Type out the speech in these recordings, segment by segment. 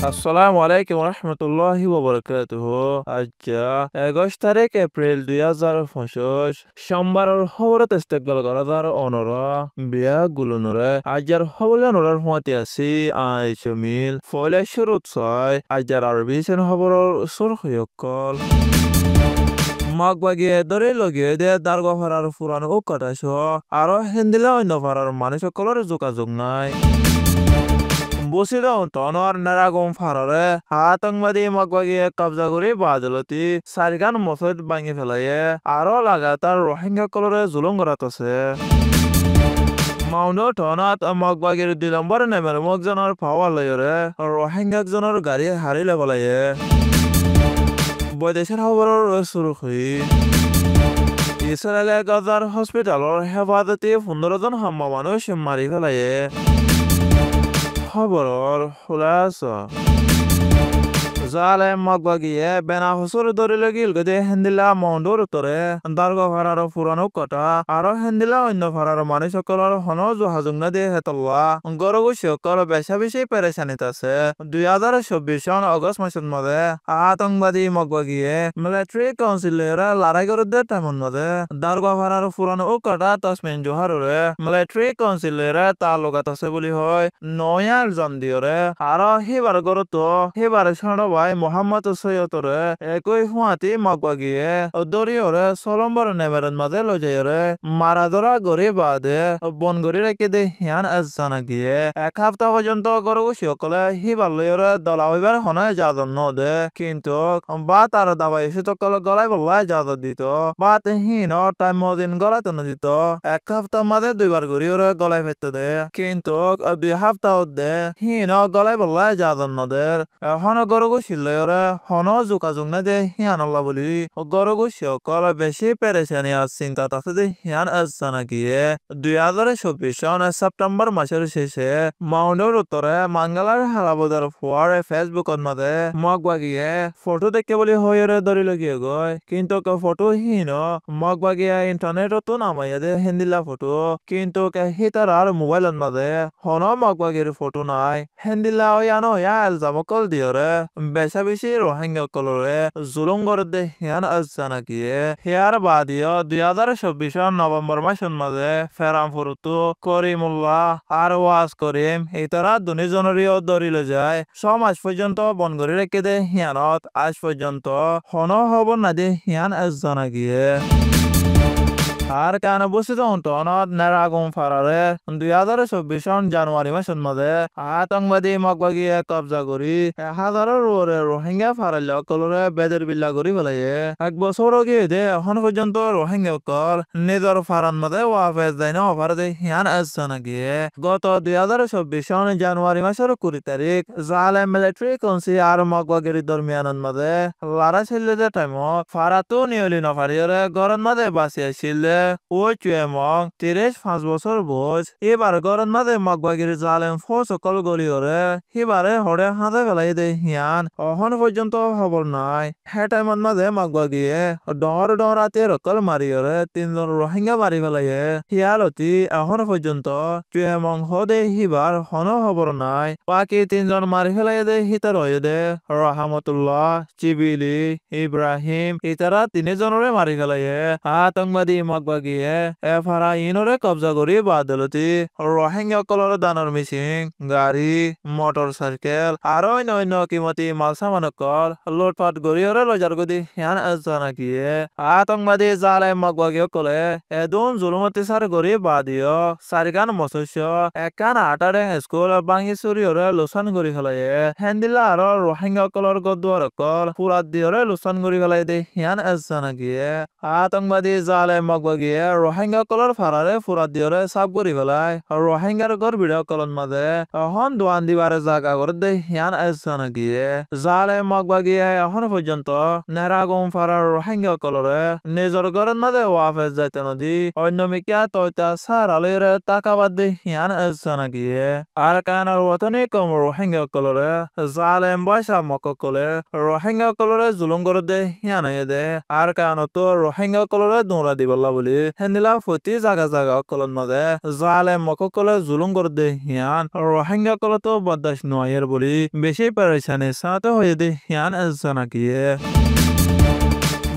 আসসালামু আলাইকুম রহমতুল্লাহি ওয়াবারাকাতুহু। আজ্জা ২১ তারিখ এপ্রিল ২০২৫ সোমবাৰৰ খবৰত ইস্তেকবাল কৰাৰ অনৰা বিয়া গুলনৰে আজ্জাৰ খবৰলে নৰাৰ হুঁৱাতি আছি আইচমিল ফলে শুৰুত ছয় আজ্জাৰ আৰবি সেন খবৰৰ সুৰখয়কল মাগবাগিয়ে দৰে লগে দে দাৰগা ভাড়াৰ ফুৰান ও কটাইছ আৰু হেন্দিলে অন্য ভাড়াৰ মানুহসকলৰ যোগাযোগ নাই বসিরাও তনর নারাগম ফাররে আতঙ্কবাদী মগবাগিয়ে কবজা করে বাদলতি সারিগান মসজিদ ভাঙি ফেলাইয়ে আরো লাগাতার রোহিঙ্গা কলরে জুলুম করাতেছে মাউনো টনাত মগবাগির ২ নম্বর নেমের মগজনের পাওয়া লয়রে রোহিঙ্গা একজনের গাড়ি হারিলে বলাইয়ে বৈদেশের খবরের শুরু হই ইসরায়েলে গাজার হসপিটালের হেফাজতে ১৫ জন হাম্মা মানুষ মারি ফেলাইয়ে খবৰৰ খুলাসা জালে মগবাগিয়ে বেনা হুসুর দরিলে গিল গদে হেন্দিলা মন্ডুর উত্তরে দারগা ভাড়ার ফুরানো কটা আরো হেন্দিলা অন্য ভাড়ার মানুষ সকলের হন জহাজুং না দিয়ে হেতল্লা গরগু সকল বেশা বেশি পেরেশানিত আছে ২০২৪ সন অগস্ট মাসের মধ্যে আতঙ্কবাদী মগবাগিয়ে মিলিটারি কাউন্সিলের লড়াই করতে তেমন মধ্যে দারগা ভাড়ার ফুরানো কটা তসমিন জোহারে মিলিটারি কাউন্সিলের তালুকাত আছে বলি হয় নয়ার জন দিয়রে আরো হিবার গরত হিবার সড় ভাই মোহাম্মদ সৈয়দরে একই হুঁয়াতি মগবাগিয়ে দরিয়রে সলম্বর নেমেরের মাঝে লজাইরে মারা ধরা গড়ি বাদে বন গড়ি রেখে দে হিয়ান জানা গিয়ে ১ সপ্তাহ পর্যন্ত গরগু সকলে হিবার লইরে দলা হইবার হনে যাদন নদে কিন্তু বা তার দাবাই সকল গলাই বলাই যাদত দিত বা হিন টাইম মদিন গলাই তো দিত ১ সপ্তাহ মাঝে ২ বার গড়িওরে গলাই ফেলতে দে কিন্তু ২ সপ্তাহ দে হিন গলাই বলাই যাদন নদের এখন গরগু শিলরে হন যোগাযোগ না দে হিয়ান আল্লাহ বলি গরগু সকল বেশি পেরেশানি আর চিন্তা তাতে দে হিয়ান জানা গিয়ে ২০২৪ সন সেপ্টেম্বর মাসের শেষে মাউন্ডের উত্তরে মাঙ্গালার হালাবদার ফুয়ার ফেসবুকত মাঝে মগবাগিয়ে ফটো দেখে বলি হইরে ধরিল গিয়ে গয় কিন্তু ফটো হিন মগবাগিয়ে ইন্টারনেটতো নামাইয়া দে হেন্দিলা ফটো কিন্তু হিতার আর মোবাইলত মাঝে হন মগবাগির ফটো নাই হেন্দিলা ইয়ানো ইয়া এলজামকল দিয়রে বেশা বেশি রোহিঙ্গা কলরে জুলুম করে দে হিয়ান জানা গিয়ে হিয়ার বাদিও ২০২৪ নভেম্বর মাসের মাঝে ফেরামপুরতো করিমুল্লাহ আর ওয়াজ করিম ইতারা দুনিজনেরও দরিলে যায় সমাজ পর্যন্ত বন করে রেখে দে হিয়ানত আজ পর্যন্ত হন খবর না দে হিয়ান জানা গিয়ে আর কান বসিত অন্তনত নারাগম ফারারে ২০২৪ সন জানুয়ারি মাসের মধ্যে আতঙ্কবাদী মগবাগিয়ে কবজা করি ১,০০০-এর ওরে রোহিঙ্গা ফারাইল কলরে বেদের বিল্লা করি ফেলাইয়ে ১ বছর গিয়ে দে এখন পর্যন্ত রোহিঙ্গা কল নিজের ফারান মধ্যে ওয়াফেজ দেয় না অফার দে হিয়ান জানা গিয়ে গত ২০২৪ সন জানুয়ারি মাসের ২০ তারিখ জালে মিলিটারি কাউন্সিল আর মগবাগির দরমিয়ানের মধ্যে লড়াই ছিল টাইমত ফারাতো নিয়লি নফারিয়রে গরম মাঝে বাঁচি আসছিল ওই চুয়েমং ৩৫ বছর বয়স এবার গরম মাঝে মগবাগির জালেম সকল গলিয়রে সিবারে হরে হাতে ফেলাই দে হিয়ান অহন পর্যন্ত খবর নাই হে টাইমত মাঝে মগবাগিয়ে ডর ডরাতে রকল মারিয়রে ৩ জন রোহিঙ্গা মারি ফেলাইয়ে হিয়ালতি এখন পর্যন্ত চুয়েমং হদে হিবার হন খবর নাই বাকি ৩ জন মারি ফেলাই দে হিতার হয়ে দে রহমতুল্লাহ চিবিলি ইব্রাহিম ইতারা ৩ জনরে মারি ফেলাইয়ে আতঙ্কবাদী মগবাগিয়ে এফারা ইনরে কবজা করি বাদলতি রোহিঙ্গা কলর দানর মিছিং গাড়ি মোটর সাইকেল আর অন্য কিমতি মাল সামানকল লুটপাট গড়িয়রে লজার গদি হিয়ান জানা গিয়ে আতঙ্কবাদী জালে মগবাগিয়ে কলে এদুন জুলুমতি সার গড়ি বাদিও সারিকান মৎস্য একান আটারে স্কুল বাঙি চুরিয়রে লোচান গড়ি ফেলাইয়ে হেন্দিলা আর রোহিঙ্গা কলর গদুয়ার কল পুরাত দিয়রে লোচান গড়ি ফেলাই দে হিয়ান জানা গিয়ে আতঙ্কবাদী জালে মগবাগিয়ে রোহিঙ্গা কলর ফারারে ফুরাত দিয়রে সাপ গড়ি ফেলাই রোহিঙ্গার গড় ভিডিও কলর মাঝে এখন দোয়ান দিবারে জাগা করে দে হিয়ান জানা গিয়ে জালে মগবাগিয়ে এখন পর্যন্ত নেরাগম ফারার রোহিঙ্গা কলরে নিজের ঘরের মাঝে ওয়াফেজ যাইতে নদী অন্য মিকিয়া তৈতা সার আলরে টাকাবাদ দে হিয়ান জানা গিয়ে আর কানার ওতনে কম রোহিঙ্গা কলরে জালেম বয়সা মক কলে রোহিঙ্গা কলরে জুলুম করে দে হিয়ান দে আর কানত রোহিঙ্গা কলরে দৌড়া দিবল্লা বলি বলি হেন্দিলা ফতি জাগা জাগা কলন মাঝে জালে মককলে জুলুম করে দে হিয়ান রোহিঙ্গা কলে তো বরদাস্ত নয়ের বলি বেশি পেরেছানি সাথে হয়ে দে হিয়ান জানাকিয়ে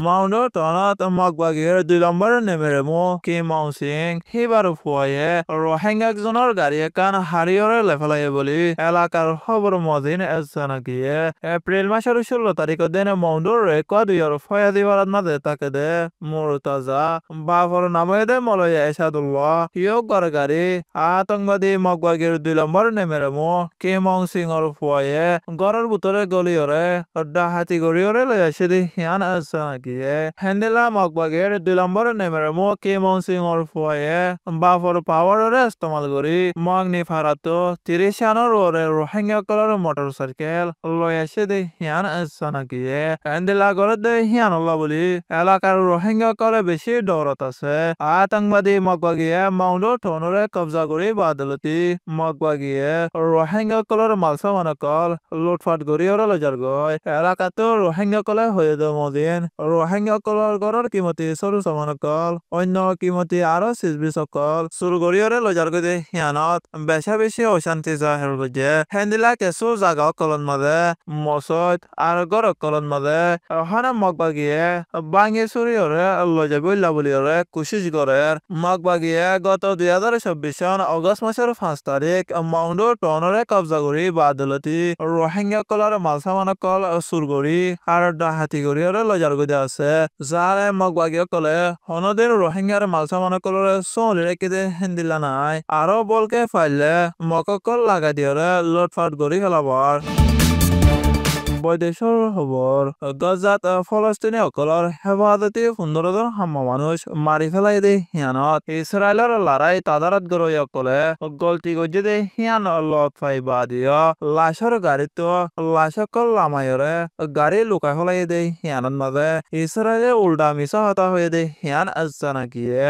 Maundo tonat magbagir dilambar nemeremo ki mausing hibar fuaye Rohingya একজনের গাড়ি কান হারিয়রে লেফালাইয়ে বলি এলাকার খবর মদিন এসানাকিয়ে এপ্রিল মাসের 16 তারিখ দিন মাউন্ডোর রেকর্ড ইয়ার ফয়াদি বারাত মাঝে তাকে দে মুরতাজা বাফর নামে দে মলয় এসাদুল্লাহ ইয়ো গর গাড়ি আতঙ্কবাদী মগবাগির 2 নম্বর নেমেরেমো কি মাউসিং অর ফুয়ায়ে গরের ভিতরে গলিয়রে ডাহাতি গড়িয়রে লয় আসে দি হিয়ান এসানাকি Hendela Magbagir Dilambor Nemeremo Kimon Sing or Foye Buffer Power Istemal Gori Magni Farato Tirishano Rore Rohingya Color Motorcycle Loyashe de Hian Sanakie Hendela Gore de Hian Labuli Elakar Rohingya Color Beshi Dorotase Atangmadi Magbagie Maundo Tonore Kabzagori Badalati Magbagie Rohingya Color Malsamanakol Lutfat Goriora Lajargoy Elakato Rohingya Color Hoydo Modin Rohingya কলর গরর কিমতি সরু সমানকল অন্য কিমতি আরো সিজবি সকল সুর গরিয়রে লজার গদে হিয়ানত বেশা বেশি অশান্তি জাহের গজে হেন্দিলা কেসু জাগা কলন মাদে মসত আর গর কলন মাদে হানা মগবাগিয়ে বাঙ্গি সুরিয়রে লজাবইল্লা বলিয়রে কুশিশ গরের মগবাগিয়ে গত 2026 সন অগস্ট মাসের 5 তারিখ মাউন্ডো টনরে কবজা করি বাদলতি রোহিঙ্গা কলর মালসামানকল সুরগরি আর ডাহাতি গরিয়রে লজার গদে আছে যারে মগবাগিয়ে কলে হনদিন রোহিঙ্গার মালসামানকলরে সোলিরে কিদে হেন্দিলা নাই আরো বলকে ফাইলে মককল লাগা দিয়রে লটফাট গরি ফেলাবার বৈদেশৰ খবৰ গজাত ফলস্তিনী সকলৰ হেফাজতি 15জন হাম্মা মানুষ মাৰি পেলাই দে হিয়ানত ইছৰাইলৰ লৰাই তাদাৰত গৰৈ অকলে গলতি গজে দে হিয়ান লত ফাইবা দিয়া লাশৰ গাড়ীতো লাশকল লামায়ৰে গাড়ী লুকাই পেলাই দে হিয়ানত মাজে ইছৰাইলে উল্টা মিছা হতা হৈ দে হিয়ান আজানাকিয়ে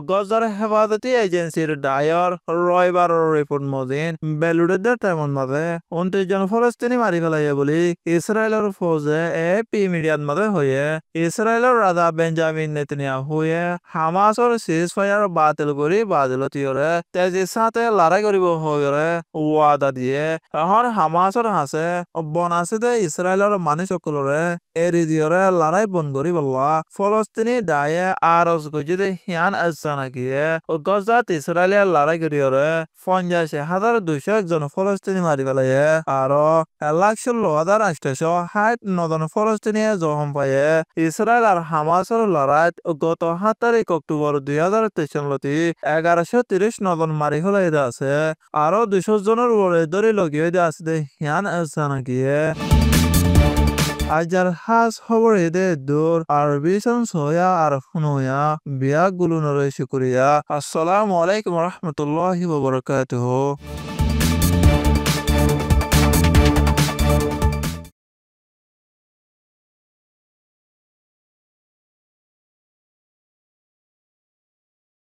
গজাৰ হেফাজতি এজেন্সিৰ ডায়ৰ ৰয়বাৰৰ ৰিপৰ্ট মজিন বেলুডেৰ টাইমত মাজে 29 জন ফলস্তিনী মাৰি পেলাই বুলি ইসরায়েলের ফৌজে এপি মিডিয়ার মধ্যে হয়ে ইসরায়েলের রাজা বেঞ্জামিন নেতানিয়াহুয়ে হামাসর সিজফায়ার বাতিল করে বাতিলতিয়রে তেজির সাথে লড়াই করিব হয়ে ওয়াদা দিয়ে এখন হামাসর হাসে বনাসিদে ইসরায়েলের মানুষ সকলরে এরি দিয়রে লড়াই বন করি বললা ফলস্তিনি দায়ে আরজ গজিদে হিয়ান আসানাকিয়ে গজাত ইসরায়েলের লড়াই করিয়রে 50,200 জন ফলস্তিনি মারি পেলাইয়ে আরো 1,16,800 নদন ফলস্তিনিয়ে জখম পায়ে ইসরায়েল আর হামাসের লড়াইত গত 7 তারিখ অক্টোবর 2023 লতি 1130 নদন মারি ফেলাই আছে আরো 200 জনের উপরে দরি লগিয়ে আছে হিয়ান আসানাকিয়ে আজার হাস খবর এদে দূর আরবি সয়া আর ফুনয়া বিয়া গুলুনরে শুকরিয়া আসসালামু আলাইকুম রহমতুল্লাহি ওয়া বারাকাতুহু